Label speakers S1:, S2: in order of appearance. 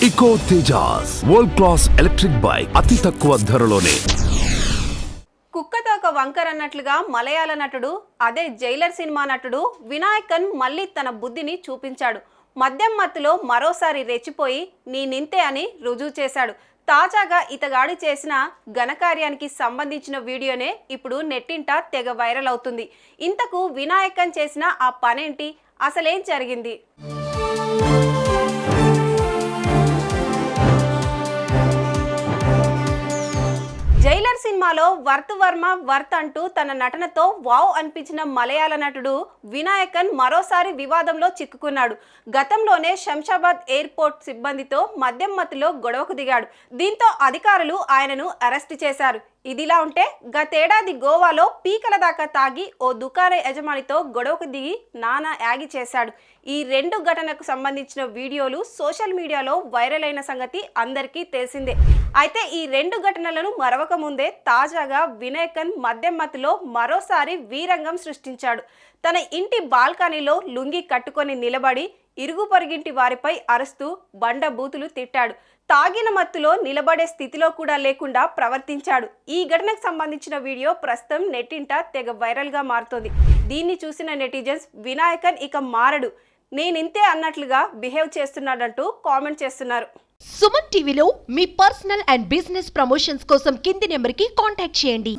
S1: Eco Tejas world class electric bike అతి తక్కువ ధరలోనే.
S2: కుక్కతో ఒక వంకర్ అన్నట్లుగా మలయాళ నటుడు, అదే జైలర్ సినిమా నటుడు వినాయకన్ మళ్ళీ తన బుద్ధిని చూపించాడు. మద్యం మత్తులో మరోసారి రెచ్చిపోయి నింతే అని రుజువు చేశాడు. తాజాగా ఇతగాడు చేసిన ఘనకార్యానికి సంబంధించిన వీడియోనే ఇప్పుడు నెట్టింట తెగ వైరల్ అవుతుంది. ఇంతకు వినాయకన్ చేసిన ఆ పనేంటి, అసలేం జరిగింది? జైలర్ సినిమాలో వర్త్ అంటూ తన నటనతో వావ్ అనిపించిన మలయాళ నటుడు వినాయకన్ మరోసారి వివాదంలో చిక్కుకున్నాడు. గతంలోనే శంషాబాద్ ఎయిర్పోర్ట్ సిబ్బందితో మద్యం మత్తులో గొడవకు దిగాడు. దీంతో అధికారులు ఆయనను అరెస్టు చేశారు. ఇదిలా ఉంటే గతేడాది గోవాలో పీకల దాకా తాగి ఓ దుకాణ యజమానితో గొడవకు దిగి నానా యాగి చేశాడు. ఈ రెండు ఘటనకు సంబంధించిన వీడియోలు సోషల్ మీడియాలో వైరల్ అయిన సంగతి అందరికీ తెలిసిందే. అయితే ఈ రెండు ఘటనలను మరవక ముందే తాజాగా వినాయకన్ మద్యం మత్తులో మరోసారి వీరంగం సృష్టించాడు. తన ఇంటి బాల్కనీలో లుంగి కట్టుకొని నిలబడి ఇరుగు పొరుగింటి వారిపై అరుస్తూ బండ బూతులు తిట్టాడు. తాగిన మత్తులో నిలబడే స్థితిలో కూడా లేకుండా ప్రవర్తించాడు. ఈ ఘటనకు సంబంధించిన వీడియో ప్రస్తుతం నెట్టింట తెగ వైరల్ గా మారుతోంది. దీన్ని చూసిన నెటిజన్స్ వినాయకన్ ఇక మారడు, నేనింతే అన్నట్లుగా బిహేవ్ చేస్తున్నాడంటూ కామెంట్ చేస్తున్నారు.
S3: సుమన్ టీవీలో మీ పర్సనల్ అండ్ బిజినెస్ ప్రమోషన్స్ కోసం కింది నెంబర్కి కాంటాక్ట్ చేయండి.